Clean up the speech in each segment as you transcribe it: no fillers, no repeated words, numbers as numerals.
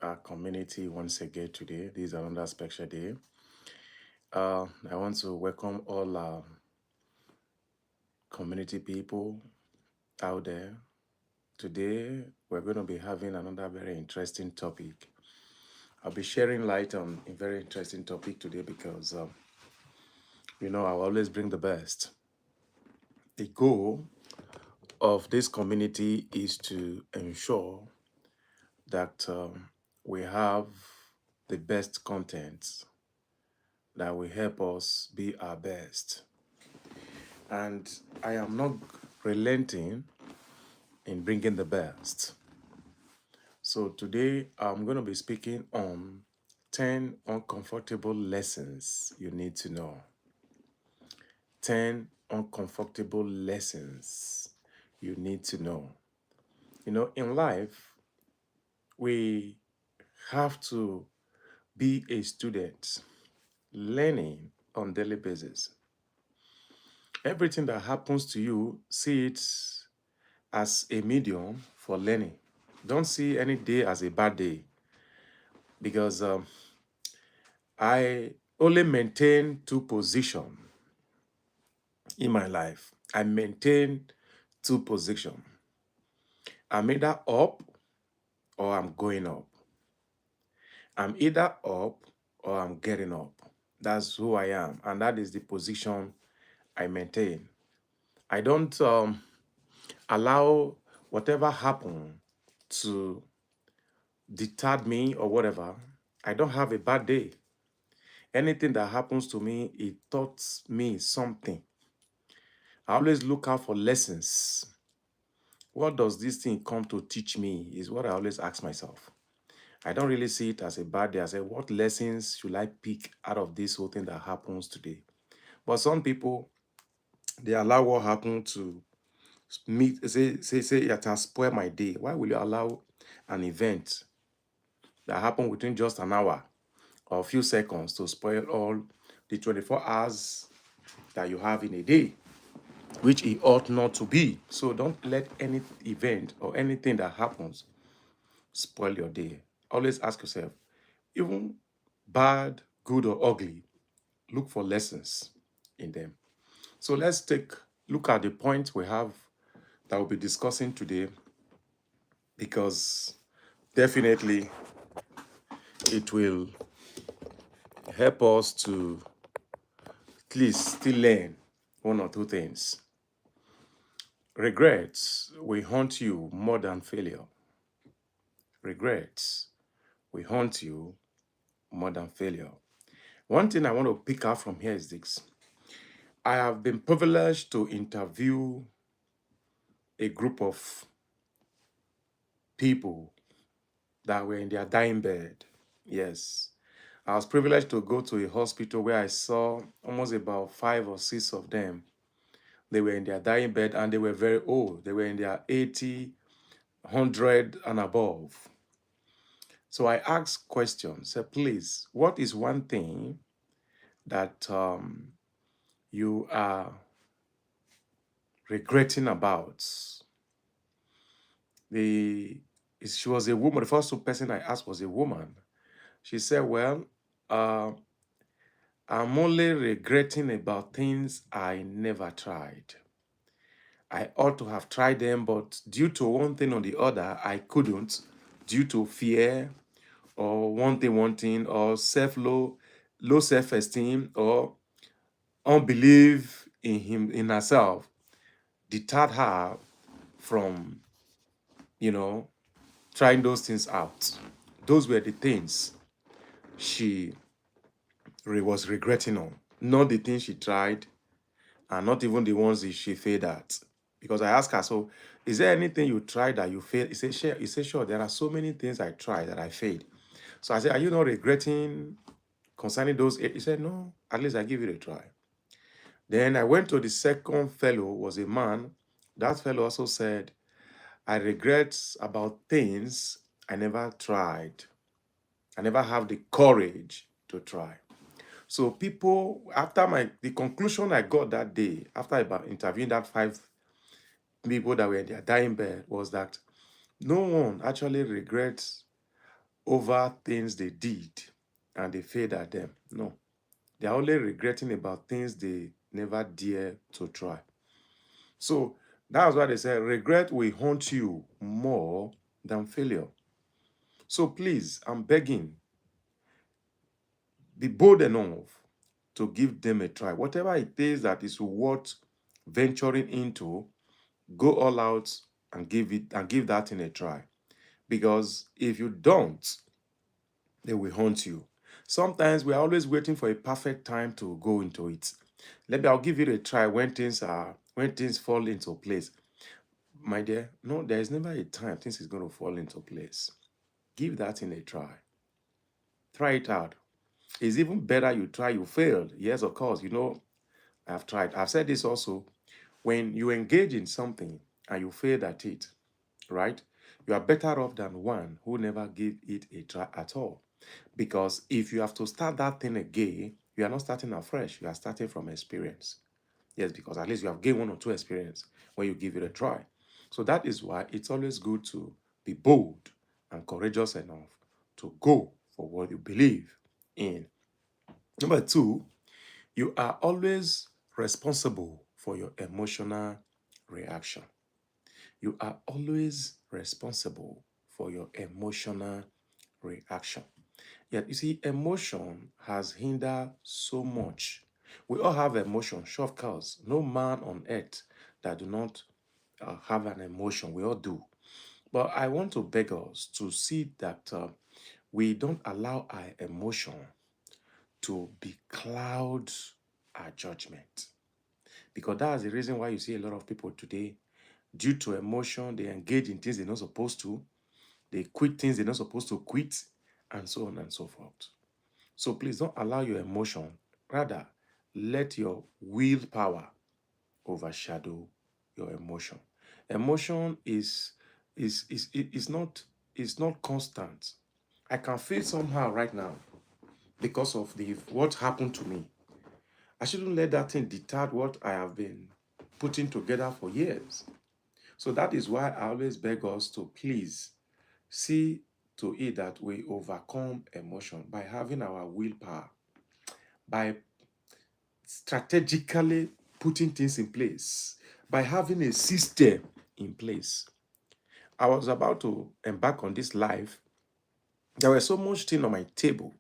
our community once again today. This is another special day. I want to welcome all our community people out there. Today, we're going to be having another very interesting topic. I'll be sharing light on a very interesting topic today because, I always bring the best. The goal of this community is to ensure that we have the best content that will help us be our best. And I am not relenting in bringing the best. So today I'm going to be speaking on 10 uncomfortable lessons you need to know. 10 uncomfortable lessons you need to know. In life, we have to be a student learning on daily basis. Everything that happens to you, see it as a medium for learning. Don't see any day as a bad day because I only maintain two positions in my life. I maintain two positions. I'm either up or I'm going up. I'm either up or I'm getting up. That's who I am, and that is the position I maintain. I don't allow whatever happen to deter me or whatever. I don't have a bad day. Anything that happens to me, it taught me something. I always look out for lessons. What does this thing come to teach me is what I always ask myself. I don't really see it as a bad day. I say, what lessons should I pick out of this whole thing that happens today? But some people, they allow what happened to say it has spoiled my day. Why will you allow an event that happened within just an hour or a few seconds to spoil all the 24 hours that you have in a day, which it ought not to be? So don't let any event or anything that happens spoil your day. Always ask yourself, even bad, good, or ugly, look for lessons in them. So let's look at the point we have that we'll be discussing today, because definitely it will help us to at least still learn one or two things. Regrets will haunt you more than failure. Regrets will haunt you more than failure. One thing I want to pick out from here is this. I have been privileged to interview a group of people that were in their dying bed. Yes. I was privileged to go to a hospital where I saw almost about 5 or 6 of them. They were in their dying bed and they were very old. They were in their 80, 100 and above. So I asked questions. Said, please, what is one thing that you are regretting about? She was a woman. The first person I asked was a woman. She said, well, uh, I'm only regretting about things I never tried. I ought to have tried them, but due to one thing or the other, I couldn't, due to fear or wanting, or low self-esteem, or unbelief in herself, deterred her from, trying those things out. Those were the things she was regretting on, not the things she tried, and not even the ones that she failed at. Because I asked her, so is there anything you tried that you failed? He said, sure, there are so many things I tried that I failed. So I said, are you not regretting concerning those? He said, no, at least I give it a try. Then I went to the second fellow, was a man. That fellow also said, I regret about things I never tried. I never have the courage to try. So people, after the conclusion I got that day, after about interviewing that 5 people that were in their dying bed, was that no one actually regrets over things they did and they failed at them. No, they're only regretting about things they never dare to try. So that's why they say regret will haunt you more than failure. So please, I'm begging, be bold enough to give them a try. Whatever it is that is worth venturing into, go all out and give that thing a try. Because if you don't, they will haunt you. Sometimes we're always waiting for a perfect time to go into it. I'll give it a try when things fall into place. My dear, no, there is never a time things is going to fall into place. Give that thing a try. Try it out. It's even better you try, you failed. Yes, of course. I've tried. I've said this also. When you engage in something and you failed at it, right? You are better off than one who never gave it a try at all. Because if you have to start that thing again, you are not starting afresh. You are starting from experience. Yes, because at least you have gained one or two experience when you give it a try. So that is why it's always good to be bold and courageous enough to go for what you believe in. Number two, you are always responsible for your emotional reaction. You are always responsible for your emotional reaction. Yet, you see, emotion has hindered so much. We all have emotion, sure, of course. No man on earth that do not have an emotion. We all do. But I want to beg us to see that we don't allow our emotion to be cloud our judgment. Because that's the reason why you see a lot of people today, due to emotion, they engage in things they're not supposed to, they quit things they're not supposed to quit, and so on and so forth. So please don't allow your emotion. Rather, let your willpower overshadow your emotion. Emotion is not constant. I can feel somehow right now because of the what happened to me. I shouldn't let that thing deter what I have been putting together for years. So that is why I always beg us to please see to it that we overcome emotion by having our willpower, by strategically putting things in place, by having a system in place. I was about to embark on this life. There was so much thing on my table,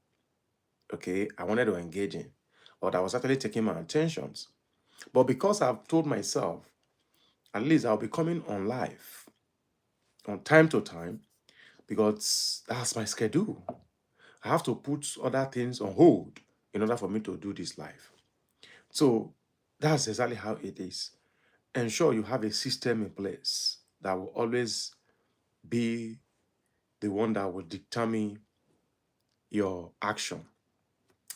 okay, I wanted to engage in, or that was actually taking my attentions. But because I've told myself, at least I'll be coming on live on time to time, because that's my schedule. I have to put other things on hold in order for me to do this live. So that's exactly how it is. Ensure you have a system in place that will always be the one that will determine your action.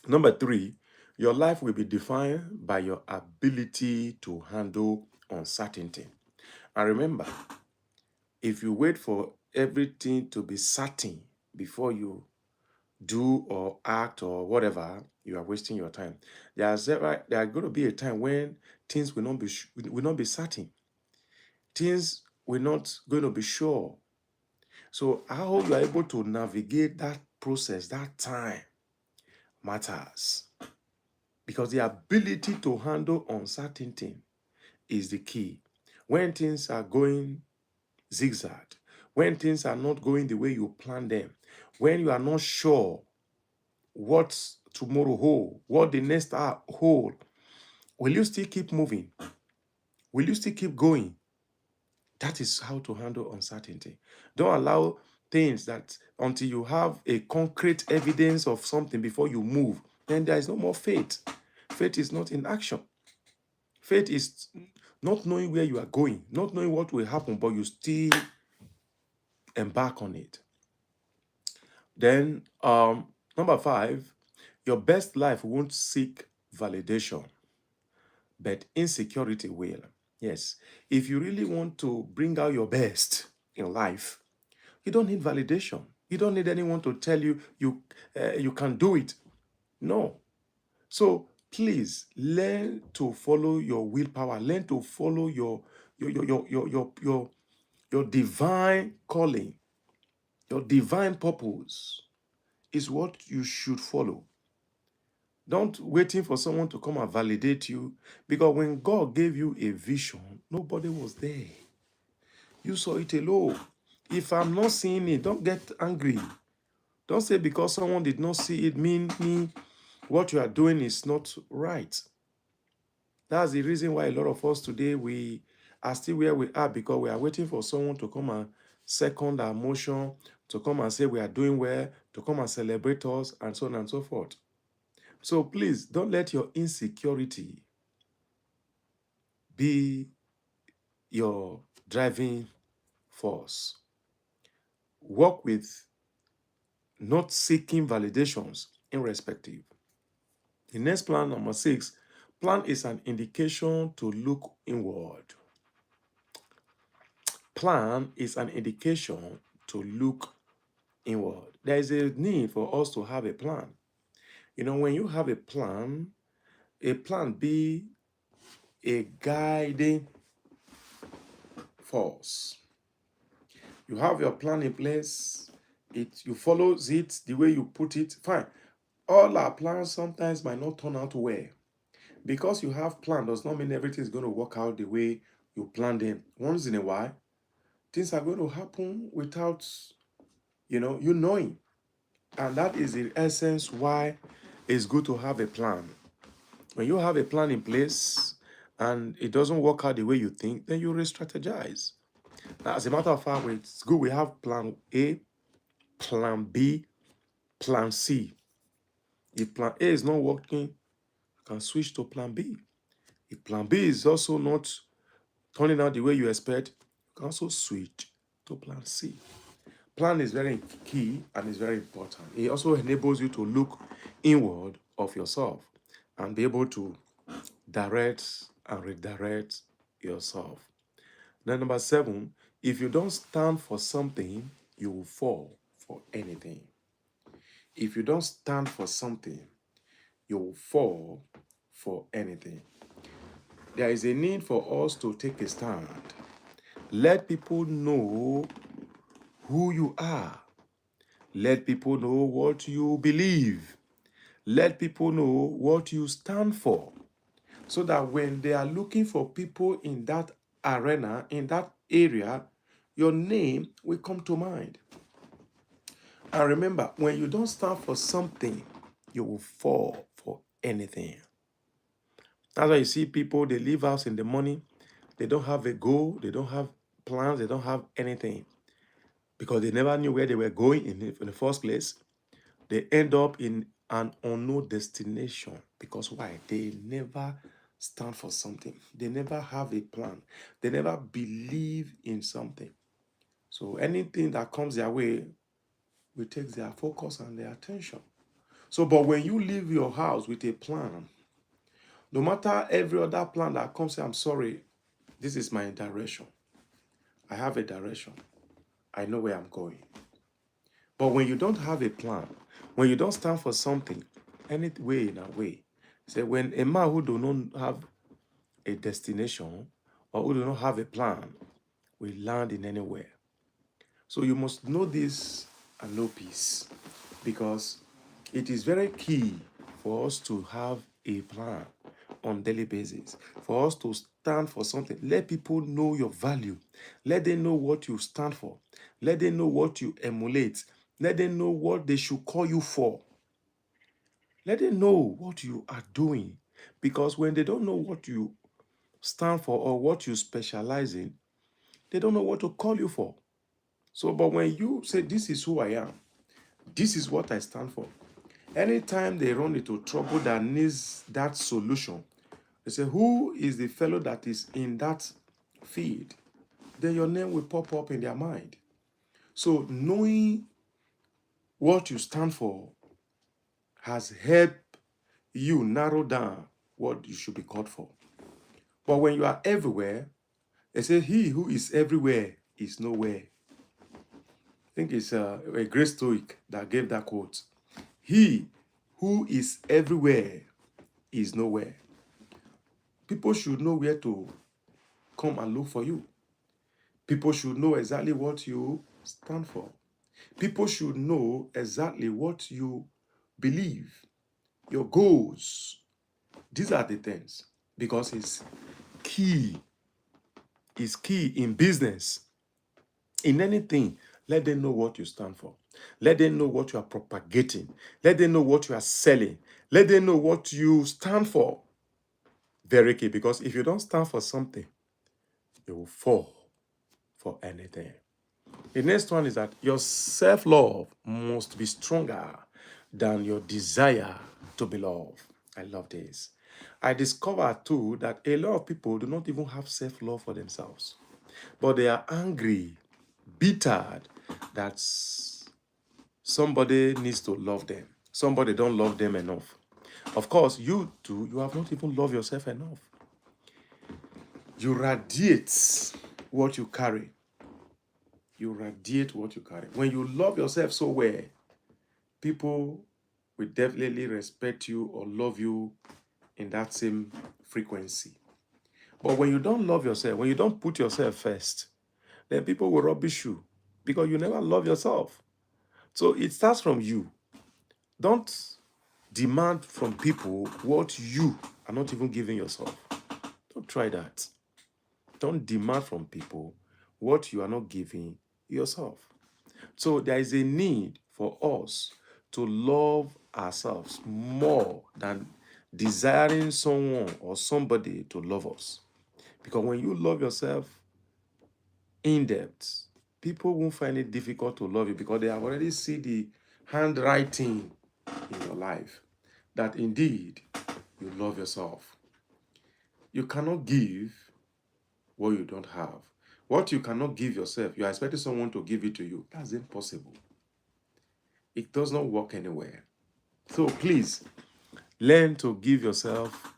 Number three, your life will be defined by your ability to handle uncertainty. And remember, if you wait for everything to be certain before you do or act or whatever, you are wasting your time. There are going to be a time when things will not be certain. Things will not going to be sure. So how you are able to navigate that process, that time matters. Because the ability to handle uncertainty is the key. When things are going zigzag, when things are not going the way you plan them, when you are not sure what tomorrow hold, what the next hour hold, will you still keep moving? Will you still keep going? That is how to handle uncertainty. Don't allow things that until you have a concrete evidence of something before you move, then there is no more faith. Faith is not in action. Faith is not knowing where you are going, not knowing what will happen, but you still embark on it. Then, number five, your best life won't seek validation, but insecurity will. Yes, if you really want to bring out your best in life, you don't need validation. You don't need anyone to tell you you can do it. No. So please learn to follow your willpower. Learn to follow your divine calling. Your divine purpose is what you should follow. Don't waiting for someone to come and validate you, because when God gave you a vision, nobody was there. You saw it alone. If I'm not seeing it, don't get angry. Don't say because someone did not see it mean what you are doing is not right. That's the reason why a lot of us today, we are still where we are, because we are waiting for someone to come and second our motion, to come and say we are doing well, to come and celebrate us, and so on and so forth. So please don't let your insecurity be your driving force. Work with not seeking validations irrespective. The next plan, number 6, plan is an indication to look inward. Plan is an indication to look inward. There is a need for us to have a plan. When you have a plan be a guiding force. You have your plan in place, you follow it the way you put it, fine. All our plans sometimes might not turn out well. Because you have plan does not mean everything is going to work out the way you planned it. Once in a while, things are going to happen without you knowing. And that is the essence why it's good to have a plan. When you have a plan in place and it doesn't work out the way you think, then you re-strategize. Now, as a matter of fact, it's good we have plan A, plan B, plan C. If plan A is not working, you can switch to plan B. If plan B is also not turning out the way you expect, you can also switch to plan C. Plan is very key and is very important. It also enables you to look inward of yourself and be able to direct and redirect yourself. Then number 7, if you don't stand for something, you will fall for anything. If you don't stand for something, you will fall for anything. There is a need for us to take a stand. Let people know who you are. Let people know what you believe. Let people know what you stand for. So that when they are looking for people in that arena, in that area, your name will come to mind. And remember, when you don't stand for something, you will fall for anything. That's why you see people, they leave house in the morning, they don't have a goal, they don't have plans, they don't have anything. Because they never knew where they were going in the first place. They end up in an unknown destination. Because why? They never stand for something. They never have a plan. They never believe in something. So anything that comes their way will take their focus and their attention. So, but when you leave your house with a plan, no matter every other plan that comes, I'm sorry, this is my direction. I have a direction. I know where I'm going. But when you don't have a plan, when you don't stand for something, any way in a way, say when a man who do not have a destination or who do not have a plan will land in anywhere. So you must know this and know peace, because it is very key for us to have a plan on daily basis, for us to stand for something. Let people know your value. Let them know what you stand for. Let them know what you emulate. Let them know what they should call you for. Let them know what you are doing, because when they don't know what you stand for or what you specialize in, they don't know what to call you for. So, but when you say, this is who I am, this is what I stand for, anytime they run into trouble that needs that solution, they say, who is the fellow that is in that field? Then your name will pop up in their mind. So knowing what you stand for has helped you narrow down what you should be called for. But when you are everywhere, they say, he who is everywhere is nowhere. I think it's a great Stoic that gave that quote. He who is everywhere is nowhere. People should know where to come and look for you. People should know exactly what you stand for. People should know exactly what you believe, your goals. These are the things because key. It's key in business, in anything. Let them know what you stand for. Let them know what you are propagating. Let them know what you are selling. Let them know what you stand for. Very key, because if you don't stand for something, you will fall for anything. The next one is that your self-love must be stronger than your desire to be loved. I love this. I discovered too that a lot of people do not even have self-love for themselves, but they are angry, bitter that somebody needs to love them. Somebody don't love them enough. Of course, you too, you have not even loved yourself enough. You radiate what you carry. You radiate what you carry. When you love yourself so well, people will definitely respect you or love you in that same frequency. But when you don't love yourself, when you don't put yourself first, then people will rubbish you because you never love yourself. So it starts from you. Don't demand from people what you are not even giving yourself. Don't try that. Don't demand from people what you are not giving yourself. So there is a need for us to love ourselves more than desiring someone or somebody to love us. Because when you love yourself in depth, people won't find it difficult to love you because they have already seen the handwriting in your life that indeed you love yourself. You cannot give what you don't have. What you cannot give yourself, you are expecting someone to give it to you. That's impossible. It does not work anywhere. So please learn to give yourself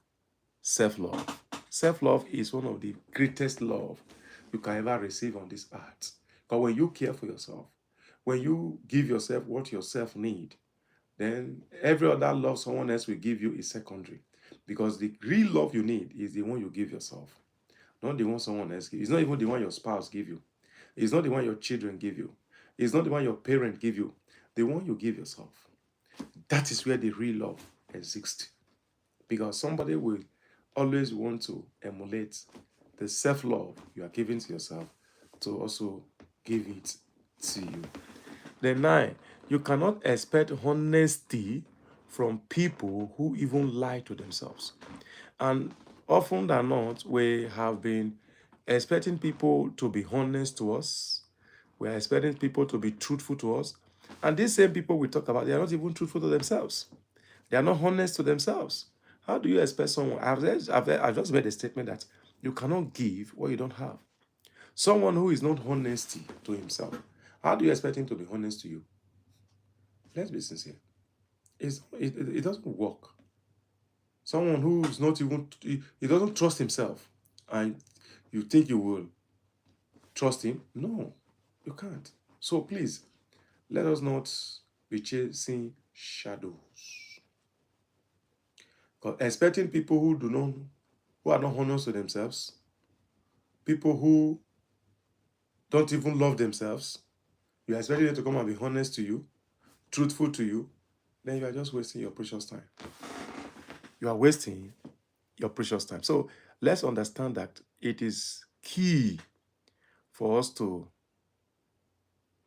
self-love. Self-love is one of the greatest love you can ever receive on this earth. Because when you care for yourself, when you give yourself what yourself need, then every other love someone else will give you is secondary. Because the real love you need is the one you give yourself, not the one someone else gives. It's not even the one your spouse give you. It's not the one your children give you. It's not the one your parent give you. The one you give yourself. That is where the real love exists. Because somebody will always want to emulate the self-love you are giving to yourself to also give it to you. Then 9, you cannot expect honesty from people who even lie to themselves. And often than not, we have been expecting people to be honest to us. We are expecting people to be truthful to us. And these same people we talk about, they are not even truthful to themselves. They are not honest to themselves. How do you expect someone? I've just made a statement that you cannot give what you don't have. Someone who is not honesty to himself, how do you expect him to be honest to you? Let's be sincere. It doesn't work. Someone who is not even, he doesn't trust himself, and you think you will trust him? No, you can't. So please, let us not be chasing shadows. Because expecting people who are not honest to themselves, people who don't even love themselves, you are expecting them to come and be honest to you, truthful to you, then you are just wasting your precious time. You are wasting your precious time. So let's understand that it is key for us to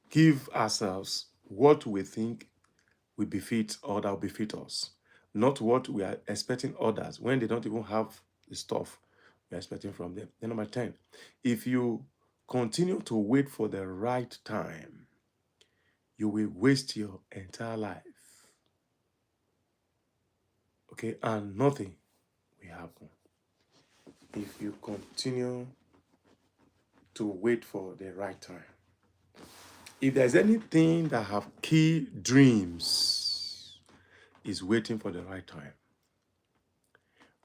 give ourselves what we think will befit or that will befit us, not what we are expecting others when they don't even have the stuff we're expecting from them. Then number 10, if you continue to wait for the right time, you will waste your entire life. Okay, and nothing will happen. If you continue to wait for the right time. If there's anything that have key dreams, is waiting for the right time.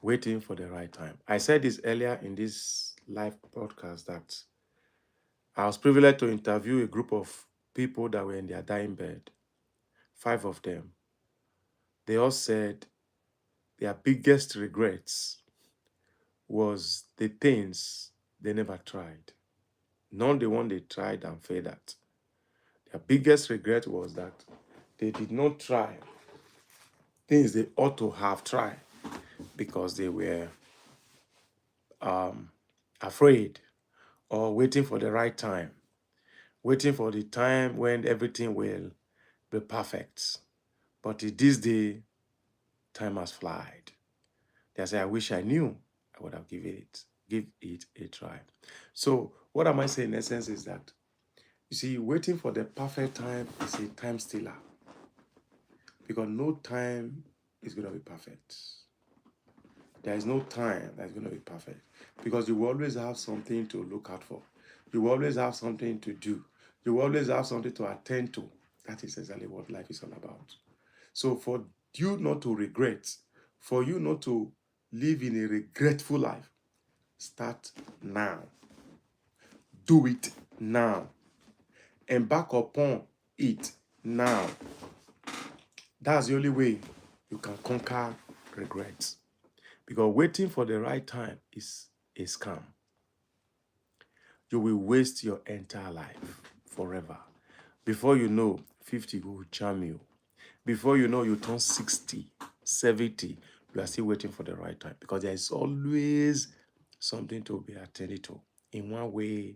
Waiting for the right time. I said this earlier in this live broadcast that I was privileged to interview a group of people that were in their dying bed. 5 of them. They all said their biggest regrets was the things they never tried. Not the one they tried and failed at. Their biggest regret was that they did not try things they ought to have tried because they were afraid or waiting for the right time, waiting for the time when everything will be perfect. But in this day, time has flied. They say, I wish I knew, I would have give it a try. So what am I saying in essence is that, you see, waiting for the perfect time is a time stealer because no time is going to be perfect. There is no time that's going to be perfect because you will always have something to look out for. You will always have something to do. You will always have something to attend to. That is exactly what life is all about. So for you not to regret, for you not to live in a regretful life, start now. Do it now. Embark upon it now. That's the only way you can conquer regrets. Because waiting for the right time is a scam. You will waste your entire life forever. Before you know, 50 will charm you. Before you know, you turn 60, 70, you are still waiting for the right time because there is always something to be attended to in one way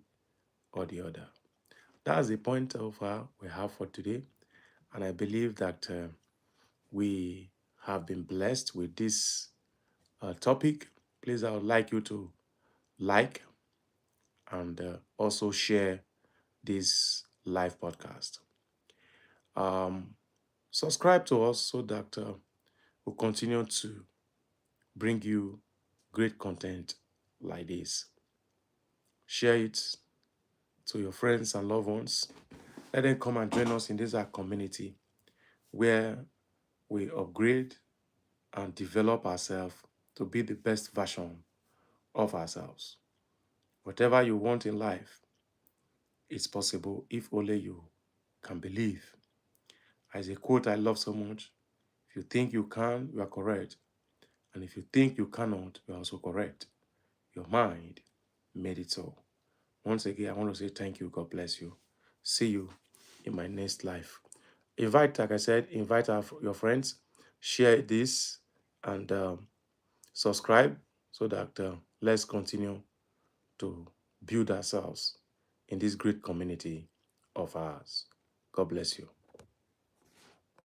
or the other. That's the point of we have for today. And I believe that we have been blessed with this topic. Please, I would like you to like and also share this live podcast. Subscribe to us so that we'll continue to bring you great content like this. Share it to your friends and loved ones. Let them come and join us in this our community where we upgrade and develop ourselves to be the best version of ourselves. Whatever you want in life is possible if only you can believe. As a quote I love so much, if you think you can, you are correct. And if you think you cannot, you are also correct. Your mind made it so. Once again, I want to say thank you. God bless you. See you in my next life. Invite, like I said, invite your friends, share this, and subscribe so that let's continue to build ourselves in this great community of ours. God bless you.